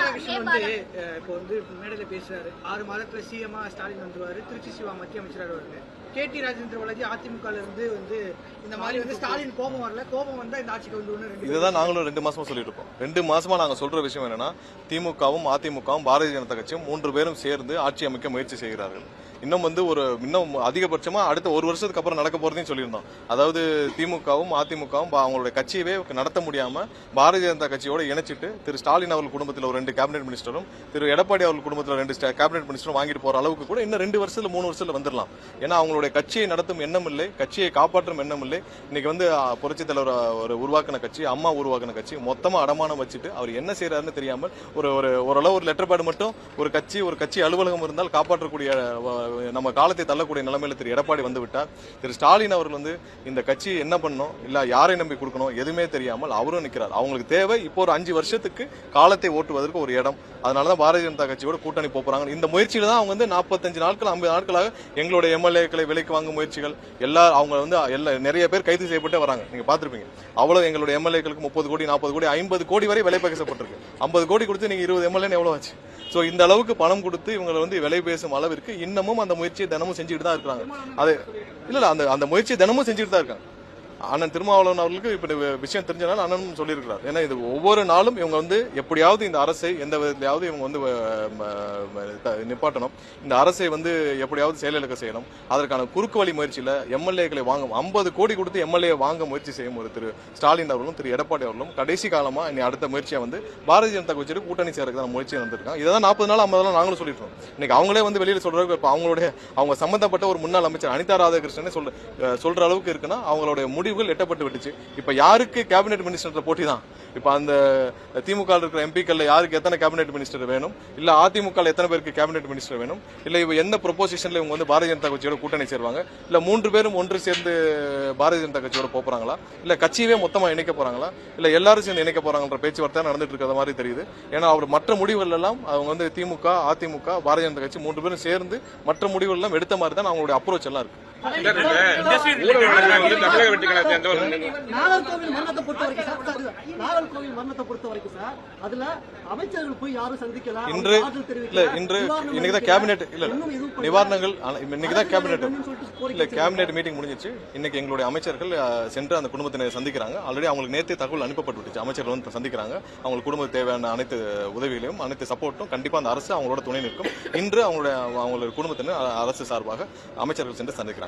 ராதாகிருஷ்ணன் வந்து இப்போ வந்து மேடையில் பேசுறாரு. 6 மாதத்துல சிஎம்மா ஸ்டாலின் வந்துருவாரு, திருச்சி சிவா மத்திய அமைச்சராக வருவாரு. கேடி ராஜேந்திர பாலாஜி அதிமுகல இருந்து வந்து இந்த மாதிரி வந்து ஸ்டாலின் கோபம் வரல, கோபம் வந்தா இந்த ஆட்சிக்கு வந்து இதுதான் நாங்களும் 2 மாசமா சொல்லிட்டு இருக்கோம். 2 மாசமா நாங்க சொல்ற விஷயம் என்னன்னா, திமுகவும் அதிமுகவும் பாரதிய ஜனதா கட்சியும் 3 பேரும் சேர்ந்து ஆட்சி அமைக்க முயற்சி செய்கிறார்கள். இன்னும் அதிகபட்சமா அடுத்த 1 வருஷத்துக்கு அப்புறம் நடக்க போறதையும் சொல்லியிருந்தோம். அதாவது திமுகவும் அதிமுகவும் அவங்களுடைய கட்சியவே நடத்த முடியாம பாரதிய ஜனதா கட்சியோட இணைச்சிட்டு திரு ஸ்டாலின் அவர்கள் குடும்பத்தில் ஒரு 2 கேபினெட் மினிஸ்டரும் திரு எடப்பாடி அவர்கள் குடும்பத்தில் 2 கேபினெட் மினிஸ்டரும் வாங்கிட்டு போற அளவுக்கு கூட இன்னும் 2 வருஷத்துல 3 வருஷத்துல வந்துடலாம். ஏன்னா அவங்களுடைய கட்சியை நடத்தும் எண்ணம் இல்லை, கட்சியை காப்பாற்றும் எண்ணம் இல்லை. இன்னைக்கு வந்து புரட்சி தலைவர் ஒரு உருவாக்கின கட்சி, அம்மா உருவாக்கின கட்சி மொத்தமா அடமானம் வச்சுட்டு அவர் என்ன செய்யறாருன்னு தெரியாமல் ஓரளவு ஒரு லெட்டர் பேட் மட்டும் ஒரு கட்சி அலுவலகம் இருந்தால் காப்பாற்றக்கூடிய நம்ம காலத்தை தள்ளக்கூடிய நிலைமையில திரு எடப்பாடி வந்து விட்டார். திரு ஸ்டாலின் அவர்கள் வந்து இந்த கட்சி என்ன பண்ணணும், இல்ல யாரை நம்பி கொடுக்கணும் எதுவுமே தெரியாமல் அவரும் நிற்கிறார். அவங்களுக்கு தேவை இப்போ ஒரு 5 வருஷத்துக்கு காலத்தை ஓட்டுவதற்கு ஒரு இடம். அதனாலதான் பாரதிய ஜனதா கட்சியோட கூட்டணி போறாங்க. இந்த முயற்சியில தான் அவங்க வந்து 45 நாட்கள் 50 நாட்களாக எங்களுடைய எம்எல்ஏக்களை விலைக்கு வாங்கும் முயற்சிகள் அவங்க வந்து நிறைய பேர் கைது செய்யப்பட்டு வராங்க. நீங்க பாத்திருப்பீங்க. அவ்வளவு எங்களுடைய எம்எல்ஏக்களுக்கு 30 கோடி 40 கோடி 50 கோடி வரை விலை பேசப்பட்டிருக்கு. 50 கோடி கொடுத்து நீங்க 20 எம்எல்ஏ எவ்வளவு ஆச்சு? சோ இந்த அளவுக்கு பணம் கொடுத்து இவங்களை வந்து விலை பேசும் அளவிற்கு இன்னமும் அந்த முயற்சியை தினமும் செஞ்சுட்டு தான் இருக்காங்க. அது இல்ல அந்த முயற்சியை தினமும் செஞ்சுட்டு தான் இருக்காங்க. அண்ணன் திருமாவளவன் அவர்களுக்கு இப்ப விஷயம் தெரிஞ்சனால அண்ணன் சொல்லியிருக்கிறார். ஏன்னா இது ஒவ்வொரு நாளும் இவங்க வந்து எப்படியாவது இந்த அரசை எந்த விதத்திலாவது இவங்க வந்து நிப்பாட்டணும், இந்த அரசை வந்து எப்படியாவது செயலிழக்க செய்யணும். அதற்கான குறுக்கு வழி முயற்சியில எம்எல்ஏக்களை வாங்க 50 கோடி கொடுத்து எம்எல்ஏ வாங்க முயற்சி செய்யும் ஒரு திரு ஸ்டாலின் அவர்களும் திரு எடப்பாடி அவர்களும் கடைசி காலமா இனி அடுத்த முயற்சியை வந்து பாரதிய ஜனதா கட்சியோட கூட்டணி சேர்க்க முயற்சி வந்திருக்காங்க. இதான் 40 நாள் 50 நாள் நாங்களும் சொல்லிருக்கோம். இன்னைக்கு அவங்களே வந்து வெளியில சொல்றாங்க. இப்ப அவங்க சம்பந்தப்பட்ட ஒரு முன்னாள் அமைச்சர் அனிதா ராதாகிருஷ்ணனே சொல்ற அளவுக்கு இருக்குன்னா அவங்களுடைய முடிவுகள் எட்டப்பட்டு விட்டுச்சு. இப்ப யாருக்கு கேபினெட் மினிஸ்டர் போட்டி தான். இப்ப அந்த திமுக இருக்கிற எம்பிக்கள் யாருக்கு எத்தனை கேபினெட் மினிஸ்டர் வேணும், இல்ல அதிமுக எத்தனை பேருக்கு கேபினெட் மினிஸ்டர் வேணும், இல்ல இவ எந்த ப்ரொபோசிஷன்ல இவங்க வந்து பாரதிய ஜனதா கட்சியோட கூட்டணி சேருவாங்க, இல்ல 3 பேரும் ஒன்று சேர்ந்து பாரதிய ஜனதா கட்சியோட போறாங்களா, இல்ல கட்சியவே மொத்தமா இணைக்க போறாங்களா, இல்ல எல்லாரும் சேர்ந்து இணைக்க போறாங்கன்ற பேச்சுவார்த்தை நடந்துட்டு இருக்கிற மாதிரி தெரியுது. ஏன்னா அவர் மற்ற முடிவுகள் எல்லாம் அவங்க வந்து திமுக அதிமுக பாரதிய ஜனதா கட்சி 3 பேரும் சேர்ந்து மற்ற முடிவுகள் எல்லாம் எடுத்த மாதிரி தான் அவங்களுடைய அப்ரோச் எல்லாம் இருக்கு. நாகர்கோவில் மரணத்தை பொறுத்த வரைக்கும் சார், அதுல அமைச்சர்கள் போய் யாரும் சந்திக்கல. இன்னைக்குதான் கேபினெட் நிவாரணங்கள் இன்னைக்குதான் கேபினெட் மீட்டிங் முடிஞ்சிச்சு. இன்னைக்கு எங்களுடைய அமைச்சர்கள் சென்று அந்த குடும்பத்தினை சந்திக்கிறாங்க. ஆல்ரெடி அவங்களுக்கு நேரத்தை தகவல் அனுப்பப்பட்டு விட்டுச்சு. அமைச்சர்கள் வந்து சந்திக்கிறாங்க. அவங்களுக்கு குடும்பத்துக்கு தேவையான அனைத்து உதவிகளையும் அனைத்து சப்போர்ட்டும் கண்டிப்பா அந்த அரசு அவங்களோட துணை நிற்கும். இன்று அவங்களுடைய குடும்பத்தினர் அரசு சார்பாக அமைச்சர்கள் சென்று சந்திக்கிறாங்க.